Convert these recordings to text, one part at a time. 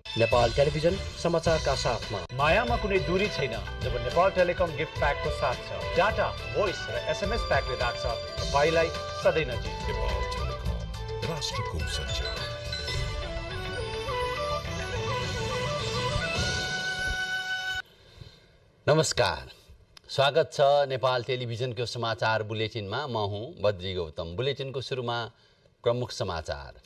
Nepal television समाचारका साथमा मायामा कुनै दूरी छैन जब नेपाल टेलिकम गिफ्ट प्याकको साथ छ। डाटा, भोइस र एसएमएस प्याकले राख्छ तपाईलाई सधैँ नजिक। नेपाल टेलिकम, राष्ट्रको सञ्चार। नमस्कार, स्वागत छ नेपाल टेलिभिजनको समाचार बुलेटिनमा। म हुँ बद्री गौतम। बुलेटिनको सुरुमा प्रमुख समाचार।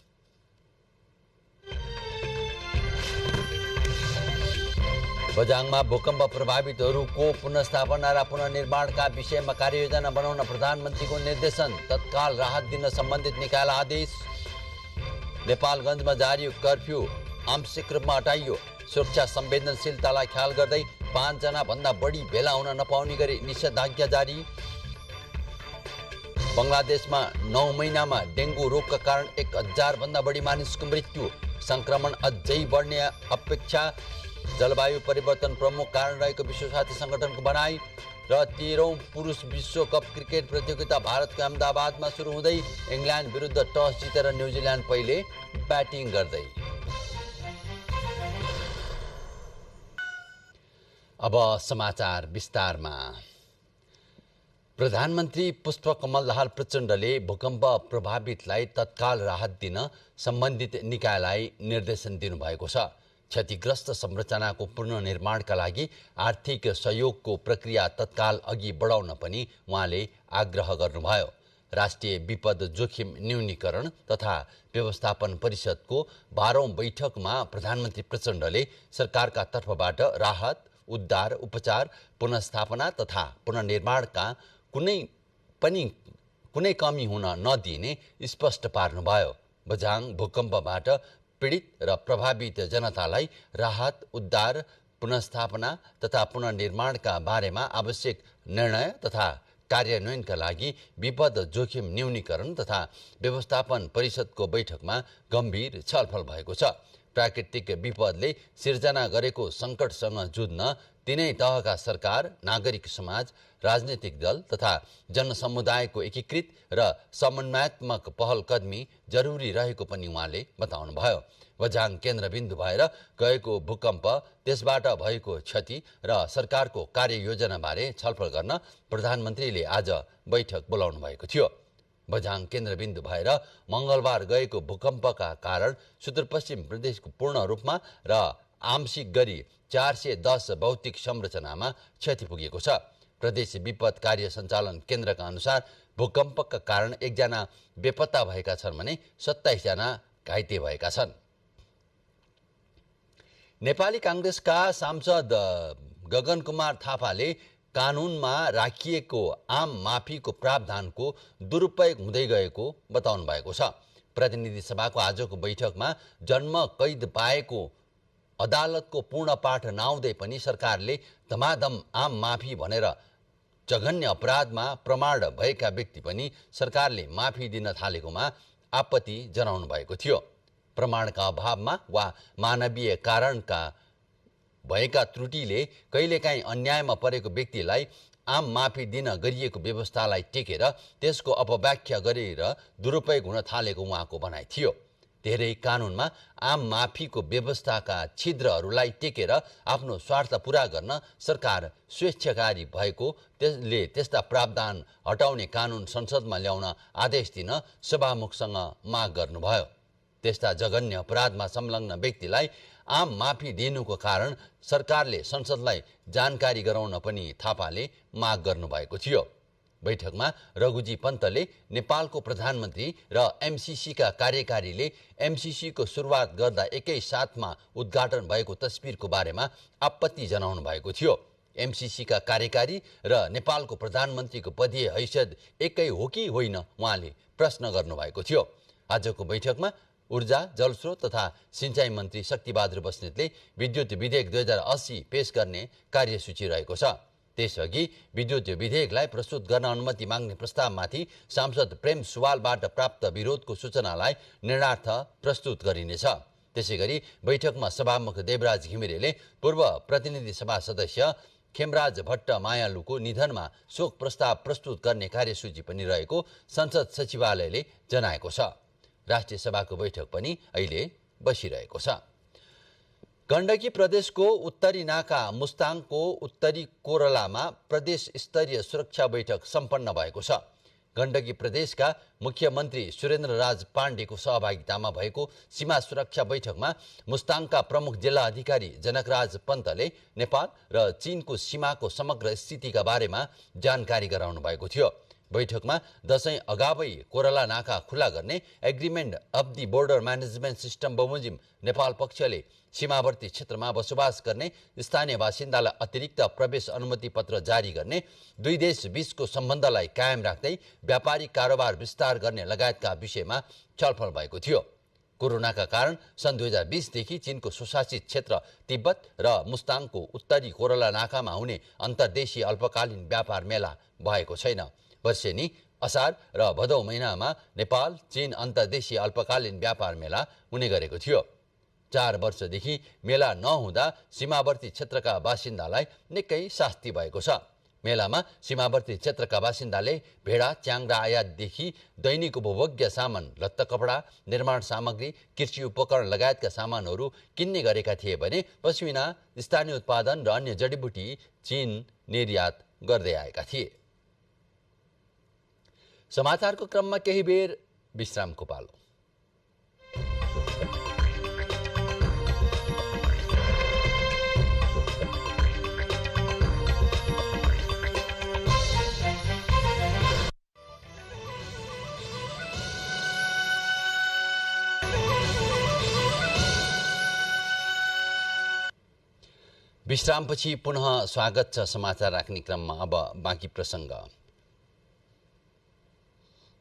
बझाङमा भूकम्प प्रभावितहरूको पुनर्स्थापना र पुनर्निर्माणका विषयमा कार्ययोजना बनाउन प्रधानमन्त्रीको निर्देशन। तत्काल राहत दिन सम्बन्धित निकायलाई आदेश। नेपालगञ्जमा जारी कर्फ्यू आंशिक रूपमा हटाइयो। सुरक्षा संवेदनशीलतालाई ख्याल गर्दै 5 जना भन्दा बढी भेला हुन नपाउने गरी निषेधाज्ञा जारी। बङ्गलादेशमा 9 महिनामा डेङ्गु रोगका कारण 1000 भन्दा बढी मानिसको मृत्यु। संक्रमण अझै बढ्ने अपेक्षा। जलवायु परिवर्तन प्रमुख कारण रहेको विश्व स्वास्थ्य संगठनको भनाई। र 13औं पुरुष विश्वकप क्रिकेट प्रतियोगिता भारतको अहमदाबादमा सुरु हुँदै इङ्ल्यान्ड विरुद्ध टस जितेर न्युजिल्यान्ड पहिले ब्याटिङ गर्दै। अब समाचार विस्तारमा। प्रधानमन्त्री पुष्पकमल दाहाल प्रचण्डले भूकम्प प्रभावितलाई तत्काल राहत दिन सम्बन्धित निकायलाई निर्देशन दिनुभएको छ। क्षतिग्रस्त संरचनाको पुनर्निर्माणका लागि आर्थिक सहयोगको प्रक्रिया तत्काल अघि बढाउन पनि उहाँले आग्रह गर्नुभयो। राष्ट्रिय विपद जोखिम न्यूनीकरण तथा व्यवस्थापन परिषदको 12औं बैठकमा प्रधानमन्त्री प्रचण्डले सरकारका तर्फबाट राहत, उद्धार, उपचार, पुनर्स्थापना तथा पुनर्निर्माणका कुनै कमी हुन नदिने स्पष्ट पार्नुभयो। बझाङ भूकम्पबाट पीडित र प्रभावित जनतालाई राहत, उद्धार, पुनर्स्थापना तथा पुनर्निर्माणका बारेमा आवश्यक निर्णय तथा कार्यान्वयनका लागि विपद जोखिम न्यूनीकरण तथा व्यवस्थापन परिषदको बैठकमा गम्भीर छलफल भएको छ। प्राकृतिक विपदले सिर्जना गरेको सङ्कटसँग जुझ्न तीनै तहका सरकार, नागरिक समाज, राजनीतिक दल तथा जनसमुदायको एकीकृत र समन्वयात्मक पहल कदमी जरुरी रहेको पनि उहाँले बताउनुभयो। बझाङ केन्द्रबिन्दु भएर गएको भूकम्प, त्यसबाट भएको क्षति र सरकारको कार्ययोजनाबारे छलफल गर्न प्रधानमन्त्रीले आज बैठक बोलाउनु भएको थियो। बझाङ केन्द्रबिन्दु भएर मङ्गलबार गएको भूकम्पका कारण सुदूरपश्चिम प्रदेशको पूर्ण रूपमा र आंशिक गरी 410 भौतिक संरचनामा क्षति पुगेको छ। प्रदेश विपद कार्य सञ्चालन केन्द्रका अनुसार भूकम्पका कारण 1 जना बेपत्ता भएका छन् भने 27 जना घाइते भएका छन्। नेपाली काङ्ग्रेसका सांसद गगन कुमार थापाले कानुनमा राखिएको आम माफीको प्रावधानको दुरुपयोग हुँदै गएको बताउनु भएको छ। प्रतिनिधि सभाको आजको बैठकमा जन्म कैद पाएको अदालतको पूर्ण पाठ नआउँदै पनि सरकारले धमाधम आम माफी भनेर जघन्य अपराधमा प्रमाण भएका व्यक्ति पनि सरकारले माफी दिन थालेकोमा आपत्ति जनाउनु भएको थियो। प्रमाणका अभावमा वा मानवीय कारणका भएका त्रुटिले कहिलेकाहीँ अन्यायमा परेको व्यक्तिलाई आम माफी दिन गरिएको व्यवस्थालाई टेकेर त्यसको अपव्याख्या गरेर दुरुपयोग हुन थालेको उहाँको भनाइ थियो। धेरै कानुनमा आम माफीको व्यवस्थाका छिद्रहरूलाई टेकेर आफ्नो स्वार्थ पूरा गर्न सरकार स्वेच्छाकारी भएको त्यसले त्यस्ता प्रावधान हटाउने कानुन संसदमा ल्याउन आदेश दिन सभामुखसँग माग गर्नुभयो। त्यस्ता जघन्य अपराधमा संलग्न व्यक्तिलाई आम माफी दिनुको कारण सरकारले संसदलाई जानकारी गराउन पनि थापाले माग गर्नुभएको थियो। बैठकमा रघुजी पन्तले नेपालको प्रधानमन्त्री र एमसीसीका कार्यकारीले एमसीसीको सुरुवात गर्दा एकै साथमा उद्घाटन भएको तस्बिरको बारेमा आपत्ति जनाउनु भएको थियो। एमसीसीका कार्यकारी र नेपालको प्रधानमन्त्रीको पदीय हैसियत एकै हो कि होइन उहाँले प्रश्न गर्नुभएको थियो। आजको बैठकमा ऊर्जा, जलस्रोत तथा सिंचाई मन्त्री शक्तिबहादुर बस्नेतले विद्युत विधेयक 2080 पेश गर्ने कार्यसूची रहेको छ। त्यसअघि विद्युत विधेयकलाई प्रस्तुत गर्न अनुमति माग्ने प्रस्तावमाथि सांसद प्रेम सुवालबाट प्राप्त विरोधको सूचनालाई निर्णार्थ प्रस्तुत गरिनेछ। त्यसैगरी बैठकमा सभामुख देवराज घिमिरेले पूर्व प्रतिनिधि सभा सदस्य खेमराज भट्ट मायालुको निधनमा शोक प्रस्ताव प्रस्तुत गर्ने कार्यसूची पनि रहेको संसद सचिवालयले जनाएको छ। राष्ट्रिय सभाको बैठक पनि अहिले बसिरहेको छ। गण्डकी प्रदेशको उत्तरी नाका मुस्ताङको उत्तरी कोरलामा प्रदेश स्तरीय सुरक्षा बैठक सम्पन्न भएको छ। गण्डकी प्रदेशका मुख्यमन्त्री सुरेन्द्रराज पाण्डेको सहभागितामा भएको सीमा सुरक्षा बैठकमा मुस्ताङका प्रमुख जिल्ला अधिकारी जनकराज पन्तले नेपाल र चीनको सीमाको समग्र स्थितिका बारेमा जानकारी गराउनु भएको थियो। बैठकमा दशैं अगावै कोरला नाका खुला गर्ने agreement of the border management system बमोजिम नेपाल पक्षले सीमावर्ती क्षेत्रमा बसोबास गर्ने स्थानीय बासिन्दालाई अतिरिक्त प्रवेश अनुमति पत्र जारी गर्ने, दुई देश बीचको सम्बन्धलाई कायम राख्दै व्यापारिक कारोबार विस्तार गर्ने लगायतका विषयमा छलफल भएको थियो। कोरोनाका कारण सन् 2020 देखि चीनको स्वशासित क्षेत्र तिब्बत र मुस्ताङको उत्तरी कोरला नाकामा हुने अन्तर्देशीय अल्पकालीन व्यापार मेला भएको छैन। वर्षेनी असार र भदौ महिनामा नेपाल चीन अन्तर्देशीय अल्पकालीन व्यापार मेला हुने गरेको थियो। 4 वर्षदेखि मेला नहुँदा सीमावर्ती क्षेत्रका बासिन्दालाई निकै शास्ति भएको छ। मेलामा सीमावर्ती क्षेत्रका बासिन्दाले भेडा च्याङ्रा आयातदेखि दैनिक उपभोग्य सामान, लत्ता कपडा, निर्माण सामग्री, कृषि उपकरण लगायतका सामानहरू किन्ने गरेका थिए भने पश्मिना, स्थानीय उत्पादन र अन्य जडीबुटी चीन निर्यात गर्दै आएका थिए। समाचारको क्रममा केही बेर विश्रामको पालो। विश्रामपछि पुनः स्वागत छ समाचार राख्ने क्रममा। अब बाँकी प्रसङ्ग।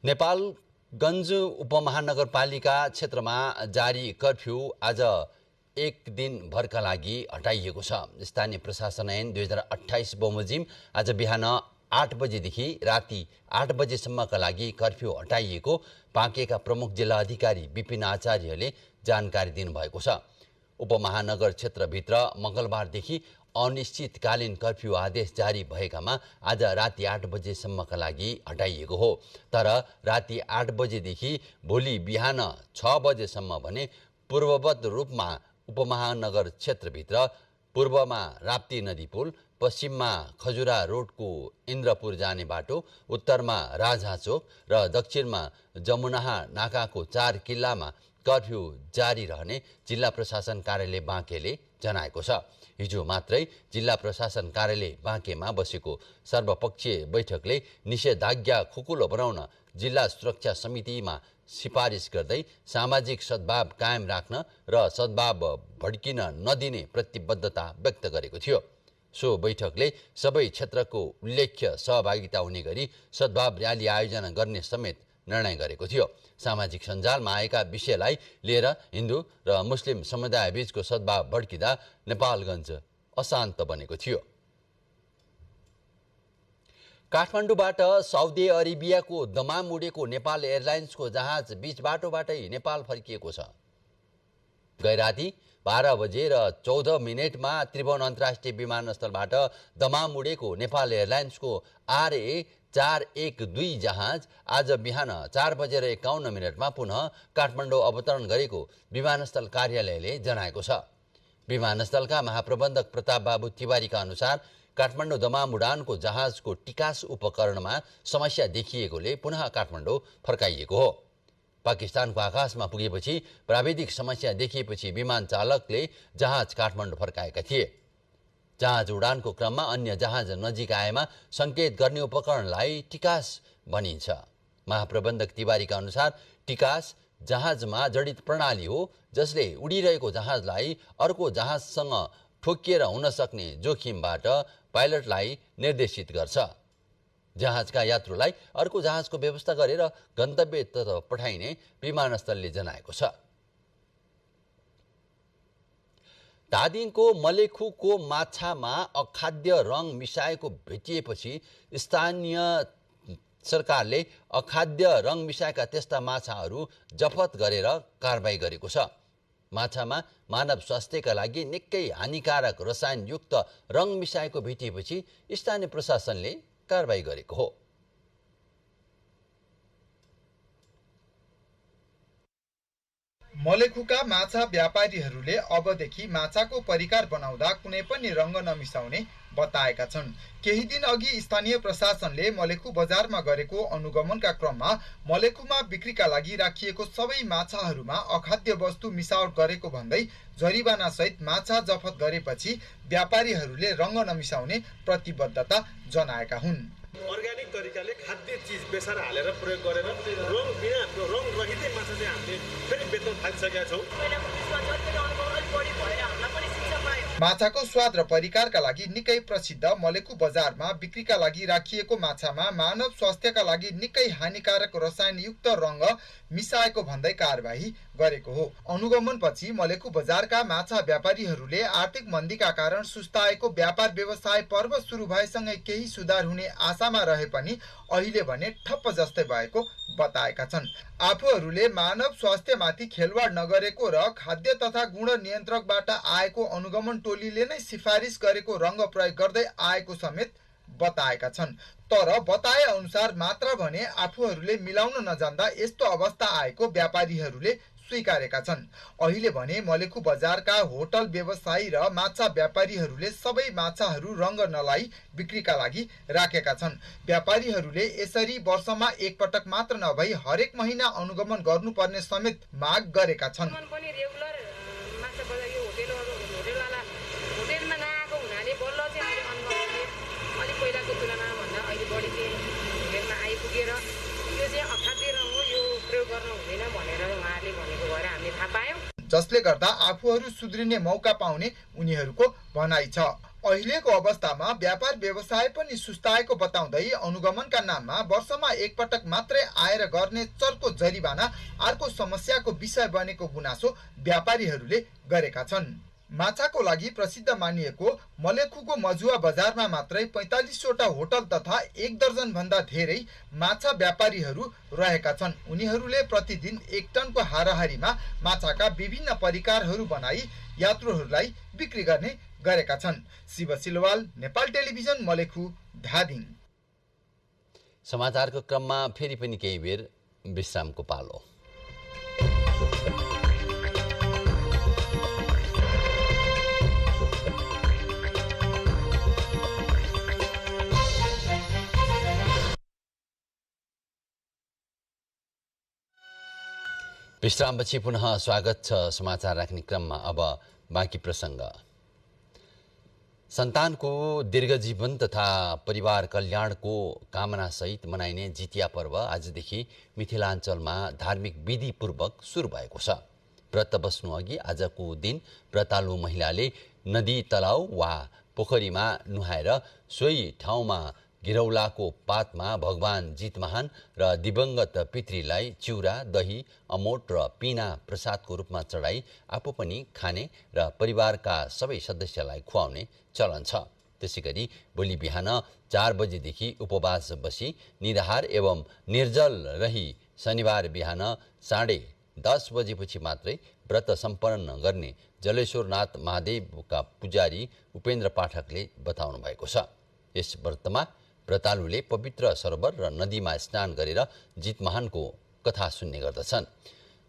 नेपालगञ्ज उपमहानगरपालिका क्षेत्रमा जारी कर्फ्यू आज एक दिन भरका लागि हटाइएको छ। स्थानीय प्रशासन ऐन 2028 बमोजिम आज बिहान 8 बजेदेखि राति 8 बजेसम्मका लागि कर्फ्यू हटाइएको बाँकेका प्रमुख जिल्ला अधिकारी विपिन आचार्यले जानकारी दिनुभएको छ। उपमहानगर क्षेत्रभित्र मङ्गलबारदेखि अनिश्चितकालीन कर्फ्यू आदेश जारी भएकामा आज राति 8 बजेसम्मका लागि हटाइएको हो। तर राति 8 बजेदेखि भोलि बिहान 6 बजेसम्म भने पूर्ववत रूपमा उपमहानगर क्षेत्रभित्र पूर्वमा राप्ती नदी पुल, पश्चिममा खजुरा रोडको इन्द्रपुर जाने बाटो, उत्तरमा राजहाँचोक र दक्षिणमा जमुनाहा नाकाको 4 किल्लामा कर्फ्यू जारी रहने जिल्ला प्रशासन कार्यालय बाँकेले जनाएको छ। हिजो मात्रै जिल्ला प्रशासन कार्यालय बाँकेमा बसेको सर्वपक्षीय बैठकले निषेधाज्ञा खुकुलो बनाउन जिल्ला सुरक्षा समितिमा सिफारिस गर्दै सामाजिक सद्भाव कायम राख्न र सद्भाव भड्किन नदिने प्रतिबद्धता व्यक्त गरेको थियो। सो बैठकले सबै क्षेत्रको उल्लेख्य सहभागिता हुने गरी सद्भाव र्याली आयोजना गर्ने समेत निर्णय गरेको थियो। सामाजिक सञ्जालमा आएका विषयलाई लिएर हिन्दू र मुस्लिम समुदाय बीचको सद्भाव भड्किँदा नेपालगञ्ज अशान्त बनेको थियो। काठमाडौँबाट साउदी अरेबियाको दमाम उडेको नेपाल एयरलाइन्सको जहाज बीच बाटोबाटै नेपाल फर्किएको छ। गैराती 12 बजे र 14 मिनेटमा त्रिभुवन अन्तर्राष्ट्रिय विमानस्थलबाट दमाम उडेको नेपाल एयरलाइन्सको RA412 जहाज आज बिहान 4 बजेर 51 मिनटमा पुनः काठमाडौँ अवतरण गरेको विमानस्थल कार्यालयले जनाएको छ। विमानस्थलका महाप्रबन्धक प्रताप बाबु तिवारीका अनुसार काठमाडौँ दमाम उडानको जहाजको टिकास उपकरणमा समस्या देखिएकोले पुनः काठमाडौँ फर्काइएको हो। पाकिस्तानको आकाशमा पुगेपछि प्राविधिक समस्या देखिएपछि विमान चालकले जहाज काठमाडौँ फर्काएका थिए। जहाज उडानको क्रममा अन्य जहाज नजिक आएमा सङ्केत गर्ने उपकरणलाई टिकास भनिन्छ। महाप्रबन्धक तिवारीका अनुसार टिकास जहाजमा जडित प्रणाली हो जसले उडिरहेको जहाजलाई अर्को जहाजसँग ठोकिएर हुन सक्ने जोखिमबाट पाइलटलाई निर्देशित गर्छ। जहाजका यात्रुलाई अर्को जहाजको व्यवस्था गरेर गन्तव्यतर्फ पठाइने विमानस्थलले जनाएको छ। धादिङको मलेखुको माछामा अखाद्य रङ मिसाएको भेटिएपछि स्थानीय सरकारले अखाद्य रङ मिसाएका त्यस्ता माछाहरू जफत गरेर कारबाही गरेको छ। माछामा मानव स्वास्थ्यका लागि निकै हानिकारक रसायनयुक्त रङ मिसाएको भेटिएपछि स्थानीय प्रशासनले कारबाही गरेको हो। मलेखुका माछा व्यापारीहरूले अबदेखि माछाको परिकार बनाउँदा कुनै पनि रङ्ग नमिसाउने बताएका छन्। केही दिन अघि स्थानीय प्रशासनले मलेखु बजारमा गरेको अनुगमनका क्रममा मलेखुमा बिक्रीका लागि राखिएको सबै माछाहरूमा अखाद्य वस्तु मिसावट गरेको भन्दै जरिवाना सहित माछा जफत गरेपछि व्यापारीहरूले रङ्ग नमिसाउने प्रतिबद्धता जनाएका हुन्। अर्ग्यानिक तरिकाले खाद्य चिज बेसार हालेर प्रयोग गरेर रङ बिना रङ रहितै माछा चाहिँ हामीले फेरि बेच्न थालिसकेका छौँ। माछाको स्वाद र परिकारका लागि निकै प्रसिद्ध मलेखु बजारमा बिक्रीका लागि राखिएको माछामा मानव स्वास्थ्यका लागि निकै हानिकारक रसायनयुक्त रङ्ग मिसाएको भन्दै कारबाही गरेको हो। अनुगमनपछि मलेखु बजारका माछा व्यापारीहरूले आर्थिक मन्दीका कारण सुस्ताएको व्यापार व्यवसाय पर्व सुरु भएसँगै केही सुधार हुने आशामा रहे पनि अहिले भने ठप्प जस्तै भएको बताएका छन्। आफूहरूले मानव स्वास्थ्यमाथि खेलवाड नगरेको र खाद्य तथा गुण नियन्त्रकबाट आएको अनुगमन टोलीले नै सिफारिस गरेको रङ्ग प्रयोग गर्दै आएको समेत बताएका छन्। तर बताए अनुसार मात्र भने आफूहरूले मिलाउन नजान्दा यस्तो अवस्था आएको व्यापारीहरूले स्वीकारेका छन्। अहिले भने मलेखु बजारका होटल व्यवसायी र माछा व्यापारीहरूले सबै माछाहरू रङ्ग नलाई बिक्रीका लागि राखेका छन्। व्यापारीहरूले यसरी वर्षमा एकपटक मात्र नभई हरेक महिना अनुगमन गर्नुपर्ने समेत माग गरेका छन्। जसले गर्दा आफूहरू सुध्रिने मौका पाउने उनीहरूको भनाइ छ। अहिलेको अवस्थामा व्यापार व्यवसाय पनि सुस्ताएको बताउँदै अनुगमनका नाममा वर्षमा एकपटक मात्रै आएर गर्ने चर्को जरिवाना अर्को समस्याको विषय बनेको गुनासो व्यापारीहरूले गरेका छन्। माछाको लागि प्रसिद्ध मानिएको मलेखुको मजुवा बजारमा मात्रै 45वटा होटल तथा 1 दर्जन भन्दा धेरै माछा व्यापारीहरू रहेका छन्। उनीहरूले प्रतिदिन 1 टनको हाराहारीमा माछाका विभिन्न परिकारहरू बनाई यात्रुहरूलाई बिक्री गर्ने गरेका छन्। शिव सिलवाल, नेपाल टेलिभिजन, मलेखु, धादिङ। समाचारको क्रममा फेरि पनि केही बेर विश्रामको पालो। विश्रामपछि पुनः स्वागत छ। समाचार राख्ने क्रममा अब बाँकी प्रसङ्ग। सन्तानको दीर्घजीवन तथा परिवार कल्याणको कामनासहित मनाइने जितिया पर्व आजदेखि मिथिलाञ्चलमा धार्मिक विधिपूर्वक सुरु भएको छ। व्रत बस्नु अघि आजको दिन व्रतालु महिलाले नदी, तलाउ वा पोखरीमा नुहाएर सोही ठाउँमा गिरौलाको पातमा भगवान जितमहान र दिवंगत पितृलाई चिउरा, दही, अमोट र पिना प्रसादको रूपमा चढाई आफू पनि खाने र परिवारका सबै सदस्यलाई खुवाउने चलन छ। त्यसैगरी भोलि बिहान 4 बजेदेखि उपवास बसी निराहार एवं निर्जल रही शनिबार बिहान 10:30 बजेपछि मात्रै व्रत सम्पन्न गर्ने जलेश्वरनाथ महादेवका पुजारी उपेन्द्र पाठकले बताउनु भएको छ। यस व्रतमा व्रतालुले पवित्र सरोवर र नदीमा स्नान गरेर जितमहानको कथा सुन्ने गर्दछन्।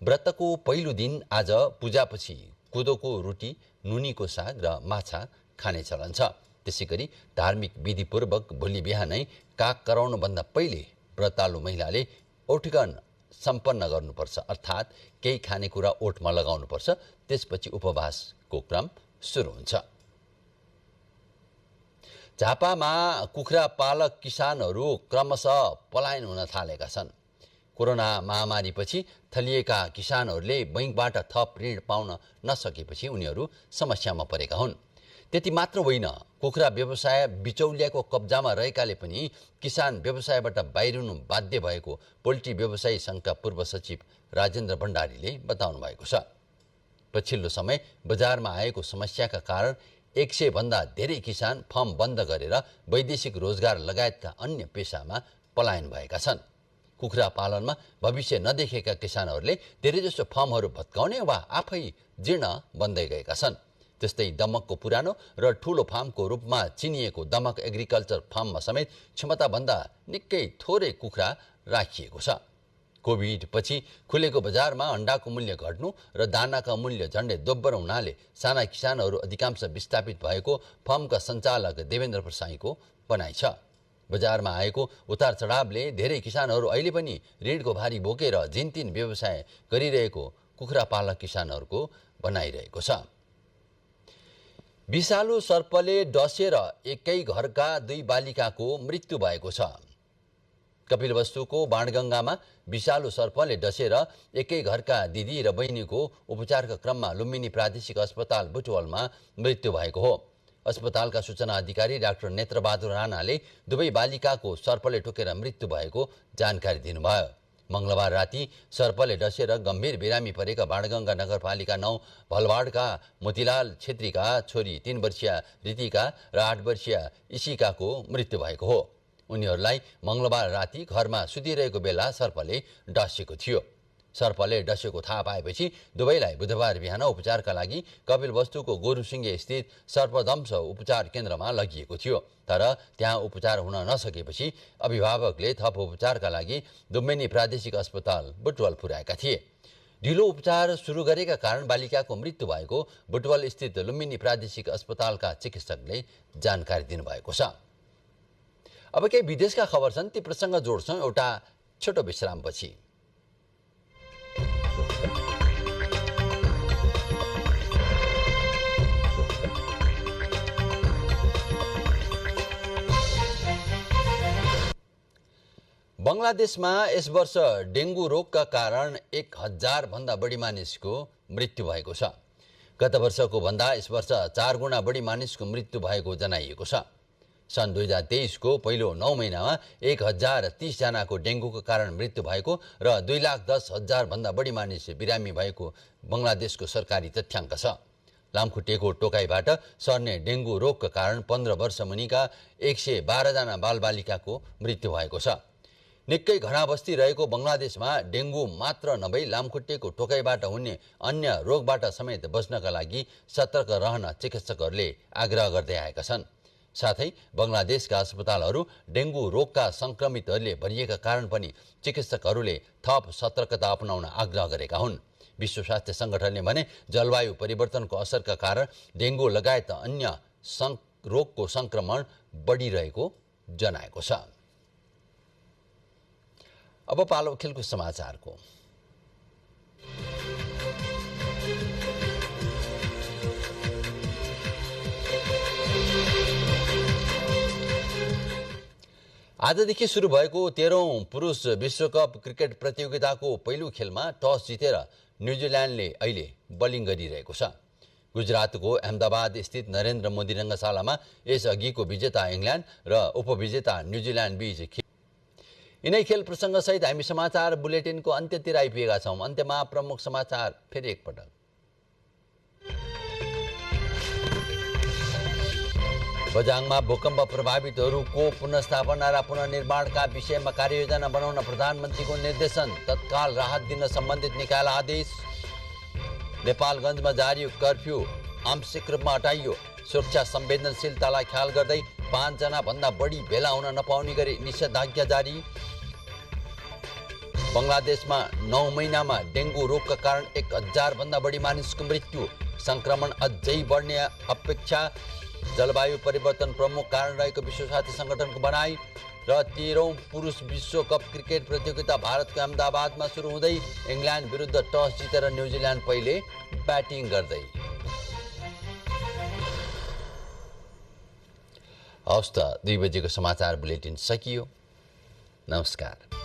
व्रतको पहिलो दिन आज पूजापछि कोदोको रोटी, नुनीको साग र माछा खाने चलन छ। त्यसैगरी धार्मिक विधिपूर्वक भोलि बिहानै काग कराउनुभन्दा पहिले व्रतालु महिलाले ओठगन सम्पन्न गर्नुपर्छ, अर्थात् केही खानेकुरा ओठमा लगाउनुपर्छ। त्यसपछि उपवासको क्रम सुरु हुन्छ। झापामा कुखुरा पालक किसानहरू क्रमशः पलायन हुन थालेका छन्। कोरोना महामारीपछि थलिएका किसानहरूले बैंकबाट थप ऋण पाउन नसकेपछि उनीहरू समस्यामा परेका हुन्। त्यति मात्र होइन, कुखुरा व्यवसाय बिचौलियाको कब्जामा रहेकाले पनि किसान व्यवसायबाट बाहिरिनु बाध्य भएको पोल्ट्री व्यवसायी सङ्घका पूर्व सचिव राजेन्द्र भण्डारीले बताउनु भएको छ। पछिल्लो समय बजारमा आएको समस्याका कारण 100 भन्दा धेरै किसान फर्म बन्द गरेर वैदेशिक रोजगार लगायतका अन्य पेसामा पलायन भएका छन्। कुखुरा पालनमा भविष्य नदेखेका किसानहरूले धेरैजसो फर्महरू भत्काउने वा आफै जीर्ण बन्दै गएका छन्। त्यस्तै दमकको पुरानो र ठूलो फार्मको रूपमा चिनिएको दमक एग्रिकल्चर फार्ममा समेत क्षमताभन्दा निकै थोरै कुखुरा राखिएको छ। कोभिड पछि खुलेको बजारमा अन्डाको मूल्य घट्नु र दानाका मूल्य झण्डै दोब्बर हुनाले साना किसानहरू अधिकांश विस्थापित भएको फर्मका सञ्चालक देवेन्द्र प्रसाईको भनाइ छ। बजारमा आएको उतार चढावले धेरै किसानहरू अहिले पनि ऋणको भारी बोकेर जिनतिन व्यवसाय गरिरहेको कुखुरा पालक किसानहरूको भनाइरहेको छ। विषालु सर्पले डसेर एकै घरका 2 बालिकाको मृत्यु भएको छ। कपिलवस्तुको बाणगङ्गामा विषालु सर्पले डसेर एकै घरका दिदी र बहिनीको उपचारका क्रममा लुम्बिनी प्रादेशिक अस्पताल बुटवलमा मृत्यु भएको हो। अस्पतालका सूचना अधिकारी डाक्टर नेत्रबहादुर राणाले दुवै बालिकाको सर्पले टोकेर मृत्यु भएको जानकारी दिनुभयो। मंगलबार राति सर्पले डसेर गम्भीर बिरामी परेका बाणगङ्गा नगरपालिका 9 भलवाडका मोतीलाल छेत्रीका छोरी 3 वर्षीय रितिका र 8 वर्षीय इशिकाको मृत्यु भएको हो। उनीहरूलाई मंगलबार राति घरमा सुतिरहेको बेला सर्पले डसेको थियो। सर्पले डसेको थाहा पाएपछि दुवैलाई बुधबार बिहान उपचारका लागि कपिलवस्तुको गोरुसिङ्गे स्थित सर्पदंश उपचार केन्द्रमा लगिएको थियो। तर त्यहाँ उपचार हुन नसकेपछि अभिभावकले थप उपचारका लागि लुम्बिनी प्रादेशिक अस्पताल बुटवल पुर्याएका थिए। ढिलो उपचार सुरु गरेका कारण बालिकाको मृत्यु भएको बुटवल स्थित लुम्बिनी प्रादेशिक अस्पतालका चिकित्सकले जानकारी दिनुभएको छ। अब केही विदेशका खबर छन्, ती प्रसङ्ग जोड्छौँ एउटा छोटो विश्रामपछि। बङ्गलादेशमा यस वर्ष डेङ्गु रोगका कारण 1000 भन्दा बढी मानिसको मृत्यु भएको छ। गत वर्षको भन्दा यस वर्ष 4 गुणा बढी मानिसको मृत्यु भएको जनाइएको छ। सन् 2023 को पहिलो 9 महिनामा 1030 जनाको डेङ्गुको कारण मृत्यु भएको र 2,10,000 भन्दा बढी मानिस बिरामी भएको बङ्गलादेशको सरकारी तथ्याङ्क छ। लामखुट्टेको टोकाइबाट सर्ने डेङ्गु रोगका कारण 15 वर्ष मुनिका 112 जना बालबालिकाको मृत्यु भएको छ। निकै घना बस्ती रहेको बङ्गलादेशमा डेङ्गु मात्र नभई लामखुट्टेको टोकाइबाट हुने अन्य रोगबाट समेत बच्नका लागि सतर्क रहन चिकित्सकहरूले आग्रह गर्दै आएका छन्। साथै बङ्गलादेशका अस्पतालहरू डेङ्गु रोगका संक्रमितहरूले भरिएका कारण पनि चिकित्सकहरूले थप सतर्कता अपनाउन आग्रह गरेका हुन्। विश्व स्वास्थ्य सङ्गठनले भने जलवायु परिवर्तनको असरका कारण डेङ्गु लगायत अन्य रोगको संक्रमण बढिरहेको जनाएको छ। अब पालो खेलकुद समाचारको। आजदेखि सुरु भएको 13औं पुरुष विश्वकप क्रिकेट प्रतियोगिताको पहिलो खेलमा टस जितेर न्युजिल्यान्डले अहिले बलिङ गरिरहेको छ। गुजरातको अहमदाबाद स्थित नरेन्द्र मोदी रङ्गशालामा यसअघिको विजेता इङ्ल्यान्ड र उपविजेता न्युजिल्यान्ड बीच यिनै खेल प्रसङ्गसहित हामी समाचार बुलेटिनको अन्त्यतिर आइपुगेका छौँ। अन्त्यमा प्रमुख समाचार फेरि एकपटक। बझाङमा भूकम्प प्रभावितहरूको पुनर्स्थापना र पुनर्निर्माणका विषयमा कार्ययोजना बनाउन प्रधानमन्त्रीको निर्देशन, तत्काल राहत दिन सम्बन्धित निकायलाई आदेश। नेपालगञ्जमा जारी कर्फ्यू आंशिक रूपमा हटाइयो। सुरक्षा संवेदनशीलतालाई ख्याल गर्दै 5 जना भन्दा बढी भेला हुन नपाउने गरी निषेधाज्ञा जारी। बङ्गलादेशमा 9 महिनामा डेङ्गु रोगका कारण 1000 भन्दा बढी मानिसको मृत्यु, संक्रमण अझै बढ्ने अपेक्षा। जलवायु परिवर्तन प्रमुख कारण रहेको विश्व स्वास्थ्य सङ्गठनको भनाइ र 13औं पुरुष विश्वकप क्रिकेट प्रतियोगिता भारतको अहमदाबादमा सुरु हुँदै इङ्ल्यान्ड विरुद्ध टस जितेर न्युजिल्यान्ड पहिले ब्याटिङ गर्दै। हवस् त 2 बजेको समाचार बुलेटिन सकियो। नमस्कार।